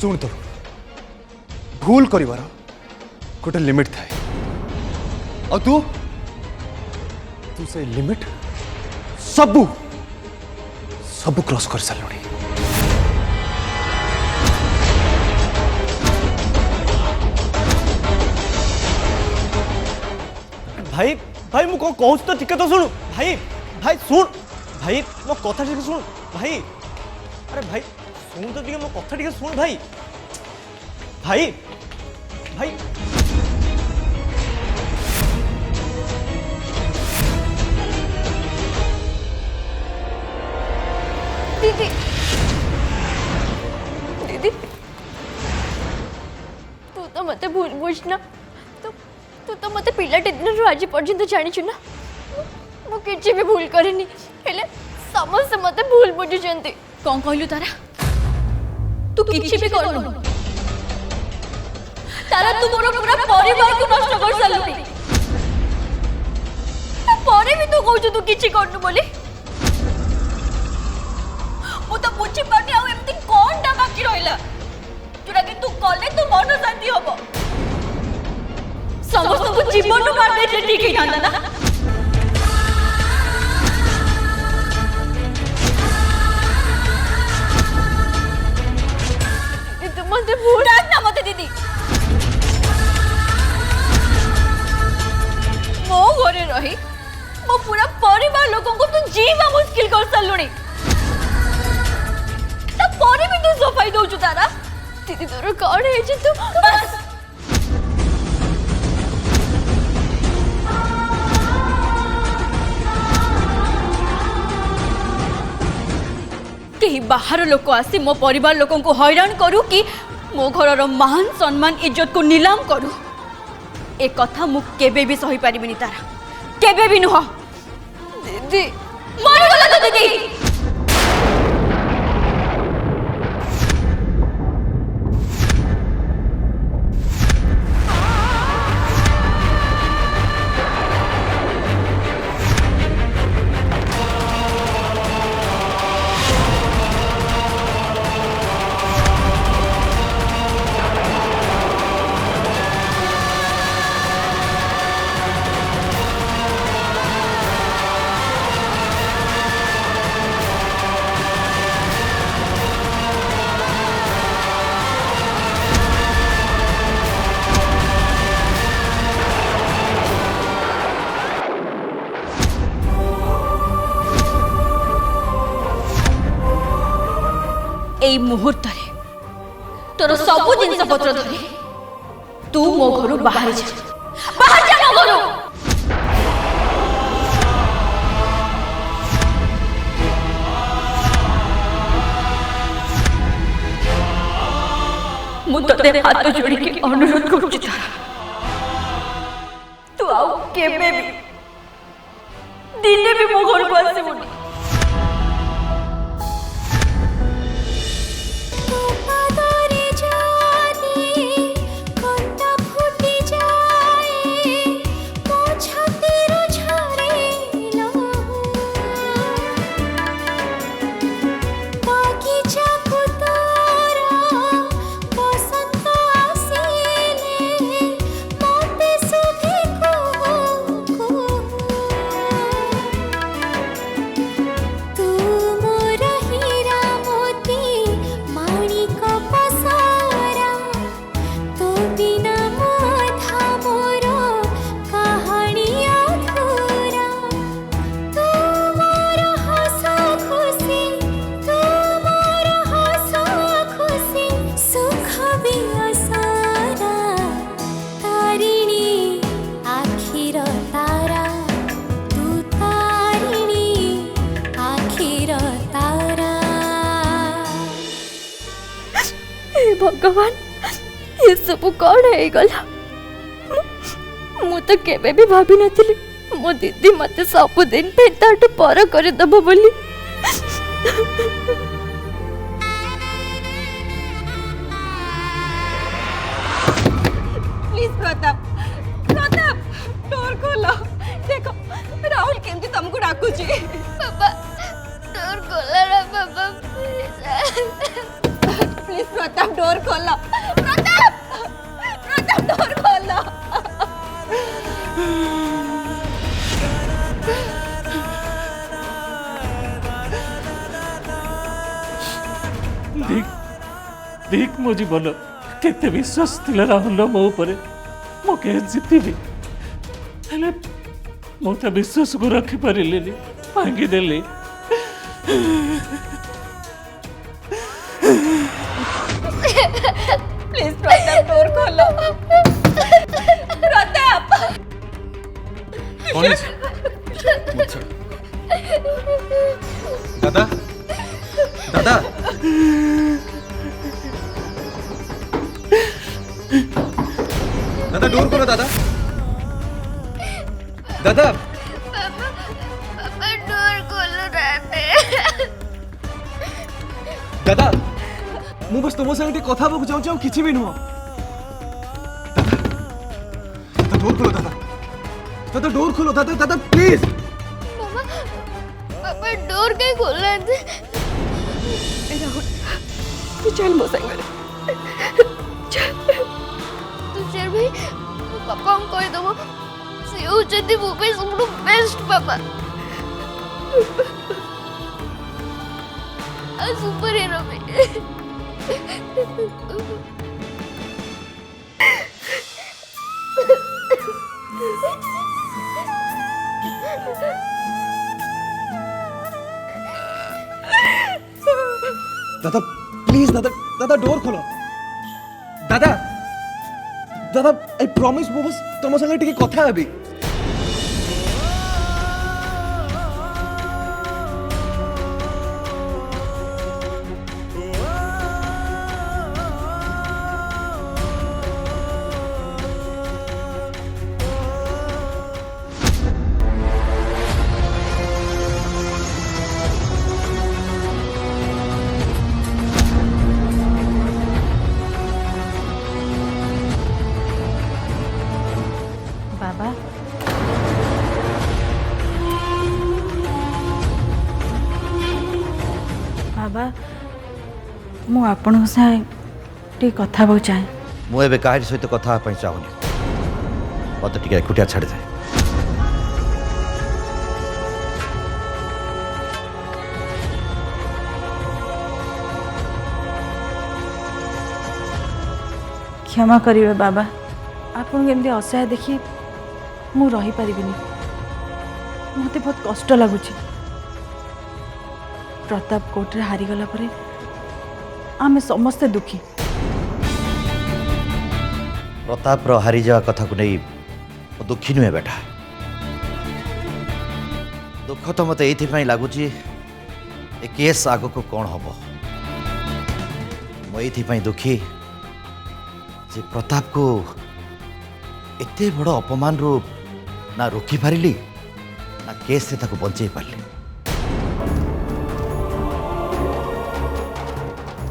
शुण तो भूल करिवार गोटे लिमिट थाए और तू तू से लिमिट सबू सबू क्रॉस कर सारे। भाई भाई मु कहूँ तो टिके तो शुणु भाई भाई शुण भाई मो कथा टिके शुण भाई अरे भाई शुण तो टिके मो कथा टिके शुण भाई भाई भाई दीदी दीदी तू तो मत भूल बुझना तू तो मत पिलाटे दिन आज पर्यंत जानी ना मु किसी भी भूल करेनी हेले समस्त मत भूल बुझुचंती। कौन कहलु तारा तू किसी भी करनु तारा तू मोर पूरा परिवार को नष्ट कर सालुनी परे भी तू कहू तू किसी करनु बोली मु तो बुझी पानी आ एमती कोनटा बाकी रहिला जोरा कि तू कले तू मन शांति होबो समस्त को जीवन मार दे ठीक ही था ना तुम मत भूल ना मत दीदी मो घरे रही मो पूरा परिवार लोगों को तू जीवा मुश्किल कर सालुनी परे भी तू सफाई दौचु तारा दीदी तोर कौन है तू बस कहीं बाहर लोक आसी मो परिवार लोकों को हैरान करू कि मो घर मान सम्मान इज्जत को नीलाम करू ए कथा मु केबे भी सही पारिबिनी तारा केबे भी नुह दीदी मर गला तो दीदी এই মুহূর্তে তোর সব জিনিসপত্র ধরে তু মো ঘরু বাহার যা মো ঘরু মু তোতে হাত जोड़ी अनुरोध करुची तू आउ केबे भी दिने भी मो घर को आसीबुनी भगवान ये सब कौन है गला मु तो केबे भी भाभी नथिली मो दीदी मते सब दिन पे ताटू पर कर दबो बोली प्लीज प्रताप प्रताप डोर खोलो देखो राहुल केमती तुमको डाकू छी पापा डोर खोलो रे पापा प्लीज प्रताप डोर खोलो प्रताप प्रताप डोर खोलो देख देख मो जीवन केते विश्वास थिला राहुल मो ऊपर मो के जीतीबी हेले मो ता विश्वास को रखी पारिलेनी भांगी देली प्लीज प्रताप डोर खोलो प्रताप कौन है? दादा दादा दादा डोर खोलो दादा दादा पापा डोर खोलो रहते दादा मु बस तुम संगे कथा हेबाक चाहूँ किसी भी नुह दादा डोर खोलो दादा दादा डोर खोलो दादा दादा प्लीज पापा डोर कहीं खोल रहे थे राहुल तू चल मो संगे तुषार भाई पापा हम कह दबो से होचती मूवी सबु बेस्ट पापा आ सुपर हीरो भी दादा प्लीज दादा दादा डोर खोलो दादा दादा आई प्रॉमिस मु बस तुम संगे टिके कथा हेबी बाबा बाबा मु आपण साए टी कथा बहु चाहे ମୁଁ ଏବେ କାହାରି ସହିତ କଥା ହେବା ପାଇଁ ଚାହୁଁନି ମୋତେ ଟିକେ ଏକୁଟିଆ ଛାଡ଼ିଯାଏ क्षमा करिवे बाबा आपन केमती असहाय देखी मु रही परिबिनी मते बहुत कष्ट लागुची प्रताप कोर्ट रे हारी गला परे आमे समस्त दुखी प्रताप हारी जावा कथा को नहीं मु दुखी नुहे बेटा दुख तो मत ये लगुच ए केस आग को कौन हम मुझे दुखी जे प्रताप को एते बड़ अपमान रू ना रोकी पारिली ना केस से ताको बंचई पारली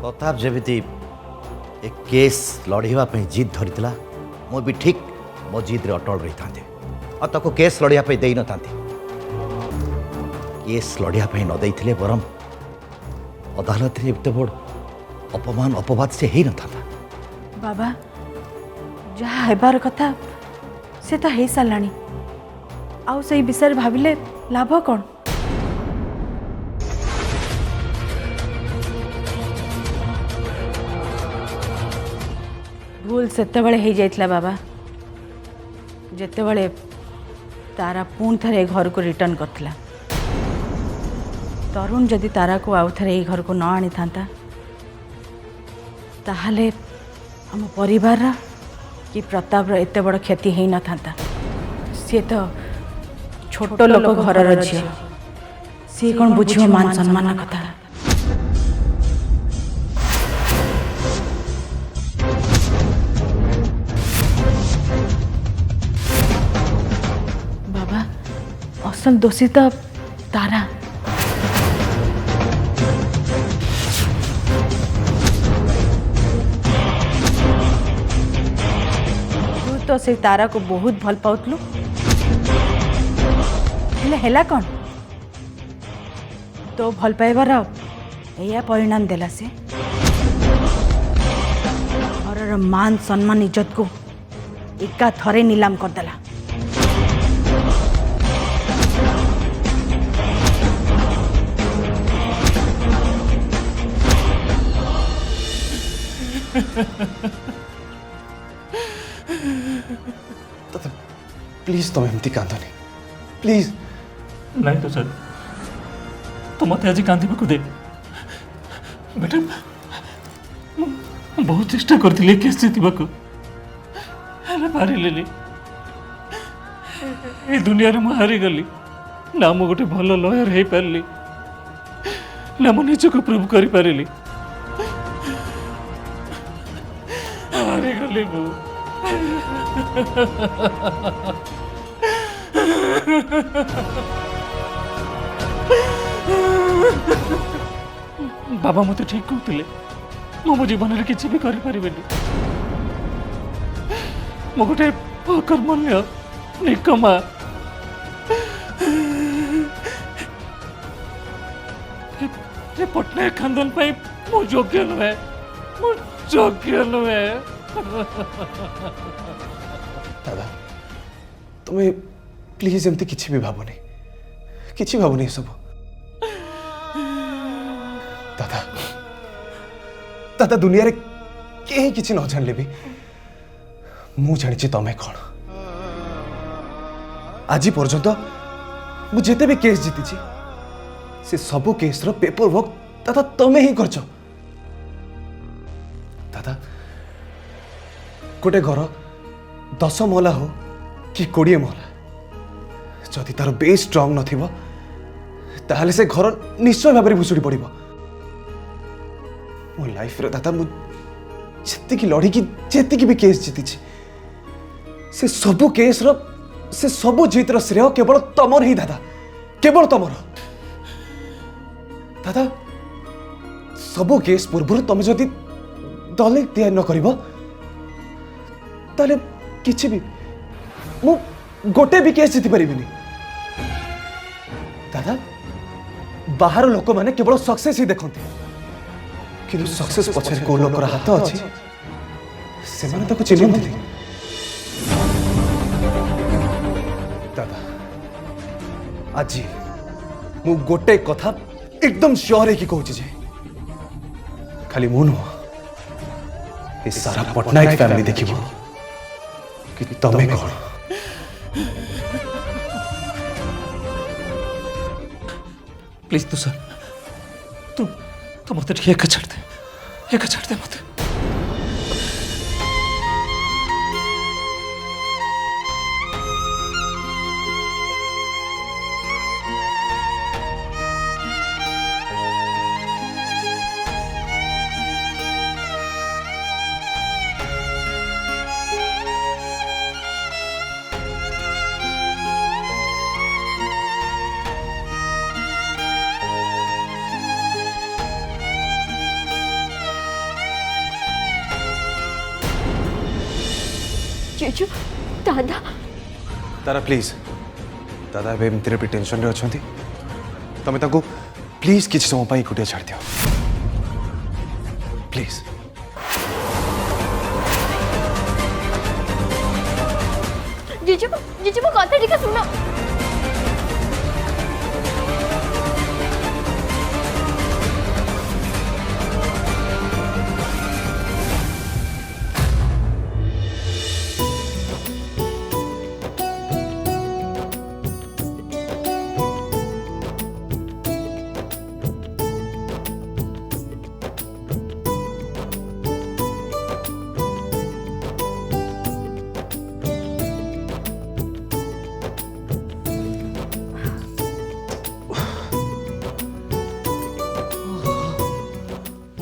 प्रताप जमीती ए केस लड़ाइवा जिद धरीला मु भी ठीक मो जिद रे अटल रही था और ताको केस लड़ाई दे न था केस लड़ाई न देते बरम अदालत रे एते बड़ अपमान अपवाद से ही न था बाबा जहाँ हेबार कथा से तो हो साराणी आउ से विषय भाविले लाभ कौन भूल सेतेबेले हो जाइतला बाबा जेतेबेले तारा पुणी थे घर को रिटर्न करथिला तरुण जदि तारा को आउ थे घर को न आनी था ताहले आम परिवार कि प्रताप एते बड़ क्षति हो न था सी तो छोट लोक घर झी सी कौन बुझे मान सम्मान कथा बाबा असल दोषी तो तारा तो से तारा को बहुत भल पाउतलु हेला कौन तो भल पाइबार या परिणाम देला से मान सम्मान इज्जत को एका थरे नीलाम करदेला। दादा प्लीज तुम एमती कांदनी प्लीज। नहीं तो सर तो मत आज कांदी को दे बेटा बहुत चेष्टा करथिले केस जितबाको हेले पारि लेली ए दुनिया रे म हारि गली ना मु गोटे भलो लॉयर हे पारली ना मु निजको प्रूव करि पारिली हारि गली मु बाबा मते ठीक कहते मो जीवन में किसी भी करें मो गोटे अकर्मण्य निकमा पटनायक खानदान मो योग्य नुहे मो योग्य नुहे। दादा तुम्हें प्लीज एमती किसी भी भावनी सब। दादा दादा दुनिया रे कहीं किसी न जान भी मु जानी तमें कौन आज पर्यंत मु जिते भी केस जीती से सब केस रो पेपर वर्क दादा तमें ही करछ। दादा गोटे घर 10 महला हो कि 20 महला जदि तार बेस स्ट्रांग नथिबो ताहले से घर निश्चय भाव में भुसुड़ी पड़ो। मो लाइफ रे दादा मु जेतिकी लड़ी की जेतिकी भी केस जीती से सब केस रो से सब जीतर श्रेय केवल तमर ही दादा केवल तमर। दादा सब केस पूर्व तुम जदि दलिल तैयार न करिबो ताले किछि भी मु गोटे भी केस जीति परिबिनी। दादा बाहर लोक माने केवल सक्सेस ही देखते कि सक्सेस पछरे को लोकर हाथ अछि से माने ताको चिन्हନ୍ତି। दादा आज मु गोटे कथा एकदम श्योर है कि कहूँ जे खाली मु नुह ए सारा पटनायक फैमिली देखिबो कि तमे कौन। प्लीज तू सर तू मत एक छाड़ दे मत। जीजू दादा तारा प्लीज दादा ए एमती भी टेंशन रे अछंती तमे ताको प्लीज किछि समय पाई कुटिया छाड़ दियो प्लीज। जीजू जीजू मो कथा टिके सुनो।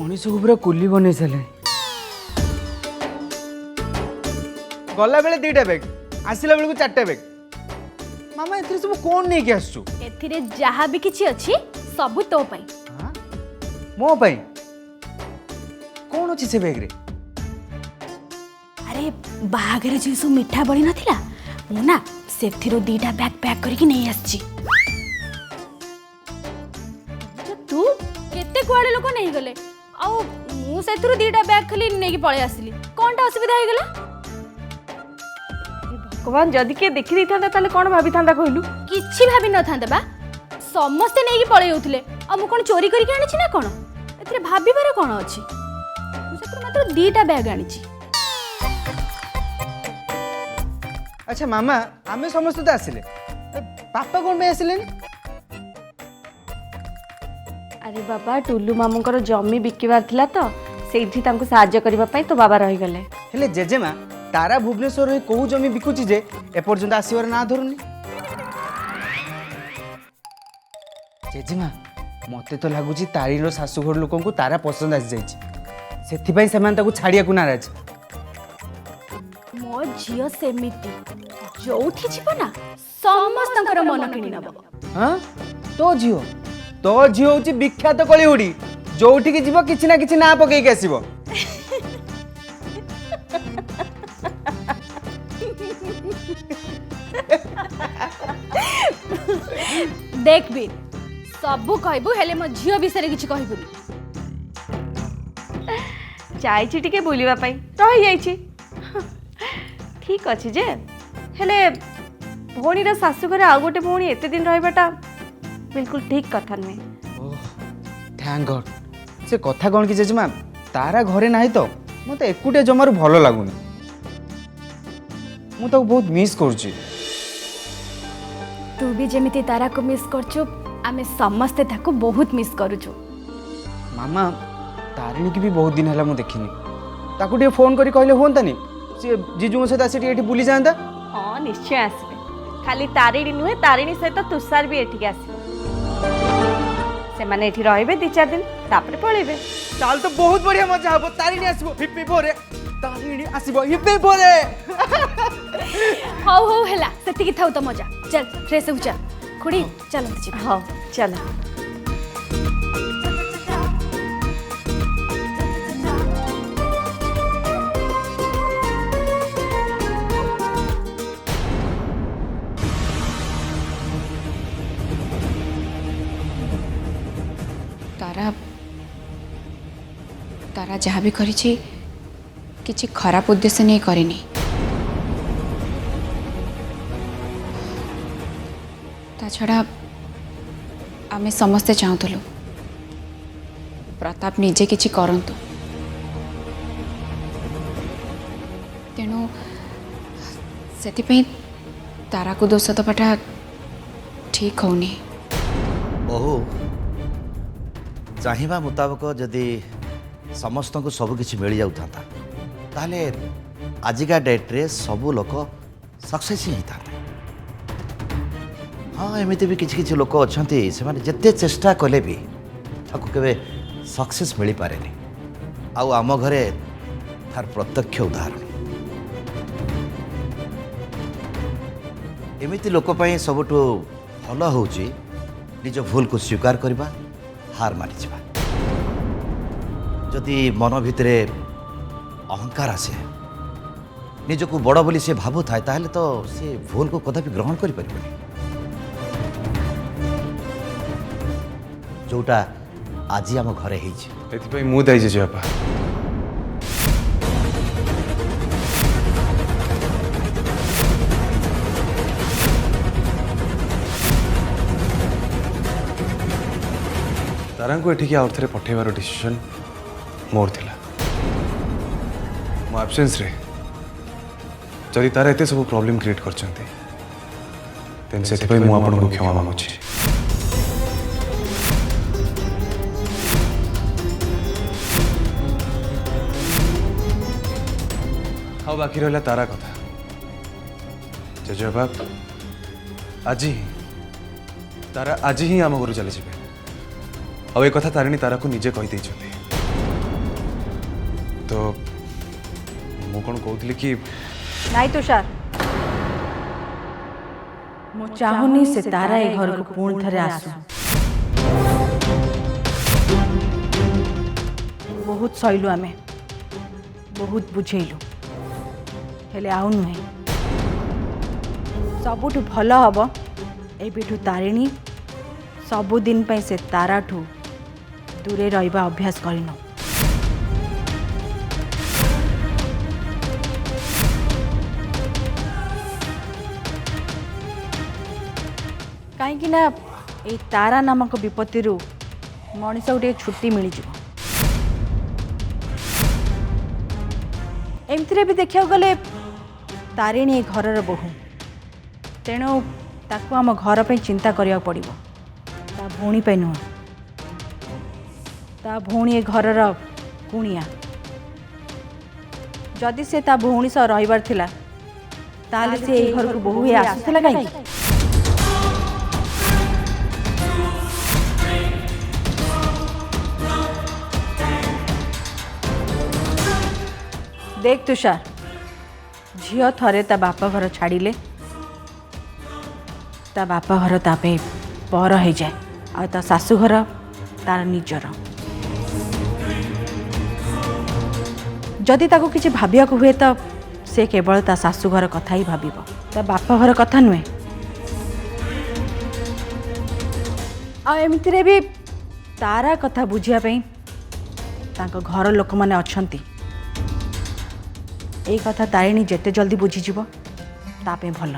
मनीष को पूरा कुली बन सारे गला बेले 2टा बैग आसला बेलू 4टा बैग मामा ए सब कौन नहीं कि आसु एथिरे जहाँ भी किछि अछि सब तो पई मो पाई कौन अच्छी से बैग रे अरे बाहागर जे सब मिठा बड़ी नथिला मु ना सेथिरो 2टा बैग पैक करके नहीं आछि। तू केते कुआडे लोक नहीं गले आउ मु मुझे दीटा बैग खाली नहीं पड़े आसली कौन टा असुविधा हो गला भगवान जदि किए देखी था कौन भाभी था कहलु किछि भाभी न थांते बा समस्ते नहीं पळे होउथिले आ मु कोन चोरी करी के आनिछि ना कोन एथरे भाबीबार कोन अछि मुझे मात्र दीटा बैग आनिछि अच्छा मामा आमे समस्त तो आसिले पापा कौन पे आसिले अरे बाबा टुल्लू मामूंकर जमी बिकिबार थिला तो सेठी तांको सहाय्य करबा पई तो बाबा रहि गले हेले जेजेमा तारा भुवनेश्वर रे कोउ जमी बिकुची जे ए पर्यंत आसीवर ना धरुनी जेजेमा मते तो लागुची तारीर शाशुघर लोकन को तारा पसंद आसी जाईची सेथि पई सेमान ताकू छाड़िया को नाराज मो झियो सेमिति जोठी छिपो ना समस्तंकर मन किनि नबो हां तो झियो होची विख्यात कलिउडी जोठी की जीव किछि ना किछि ना पकई के आसीबो देख भी सबु कहबू हेले मो झियो विषय किछि कहबुनी जाइछि टिके बुलिबा पई रहि जाइछि ठीक अछि जे हेले भौणी रा सासु घरे आ गोटे भौणी एते दिन रहबाटा बिल्कुल ठीक कथा नुहे थैंक गॉड से कथा कौन कि जेजेमा तारा घरे नाही तो मते एकुटे जमारू भलो लागुनी मु तो बहुत मिस करछि तू भी जेमिति तारा को मिस करछु आमे समस्ते ताको बहुत मिस करूछु मामा तारिणी की भी बहुत दिन हला मु देखिनी ताकू टे फोन करी कहले होंतानी से जीजू सहित आसी एठी बुली जांदा हाँ निश्चय आसबे खाली तारिणी नुहे तारिणी सहित तुषार भी एठी आसबे से माने एठी रहबे 2-4 दिन तापर पळेबे चाल तो बहुत बढ़िया मजा हबो तारिणी आसीबो हिप्पी पोरे तारिणी आसीबो हिप्पी पोरे हौ हौ हेला सेति थाउ त मजा चल फ्रेश हो चल खुड़ी चल जी हाँ चलो तारा जहाँ भी करी किसी खराब उद्देश्य नहीं करेनी ता छड़ा आमे समस्ते चाहूलु प्रताप निजे किछि करंतु तेणु से तारा को दोष दबाटा ठीक होनी ओहो चाहिए मुताबक जदि समस्त को सब किसी मिल जाता ताहले आजिका डेट्रे सबू लोक सक्सेस ही था हाँ एमती भी किसी लोक अच्छा से जिते चेष्टा कले भी ताको केबे सक्सेस मिल पारे आउ आम घरे तार प्रत्यक्ष उदाहरण एमती लोक सबुठु भल हूँ निज भूल को स्वीकार करवा हार मानि जावा जदि मन भितर अहंकार आसे निजको बड़ बोली से भावु थाए ताहले तो से भूल को कदापि ग्रहण करि परिबनि जोटा आज आम घरे हेछि एथिपाई मु दाई जे बापा तारा को एठिक आउर थे पठेबार डिसीजन मोर थिला मो एब्सेंस रे जदि तारा एते सब प्रॉब्लम क्रिएट करछन्ते तेन सेथिपाई मु आपन को क्षमा मांगुछि हाउ बाकी रहला तारा कथा जय बाप आज ही तारा आज ही आम घर चली जाए आ कथा तारिणी तारा को निजे कही देइछन्ते तो मु कौन कहूली कि नाई तुषार मु चाहूनी से तारा ए घर को पूर्ण थरे आसु बहुत सैलु आमे बहुत बुझेलु हेले आउ नुहे सबुठु भल हम एबिठु तारिणी सबुदिन से ताराठू दूरे रहिबा अभ्यास करिनो कहीं ना ये तारा नामक विपत्ति मनीष गोटे छुट्टी मिल जाव एमती भी देखा गले तारिणी ए घर बोहू तेणु ताकू आम घर पे चिंता करिया पड़िबो ता भौणी पे नुह ता भौणी ए घर कुणिया जदि से ता भौणी सह रहिबार थिला ताले से ए घर को बोहू हे आसुथिला काई देख तुषार झील थरे ता बापा घर छाड़िले ता बापा घर तापे पर हो जाए आ ता सासू घर तार निजर जदि ताको किछि भाबिया को हुए तो से केवल ता सासू घर कथा ही भाबिबो ता बापा घर कथा नुहे आ एमती भी तारा कथा बुझिया पई ताको घर लोक माने अछंती ए कथा तारिणी जेते जल्दी बुझीजिव तापे भल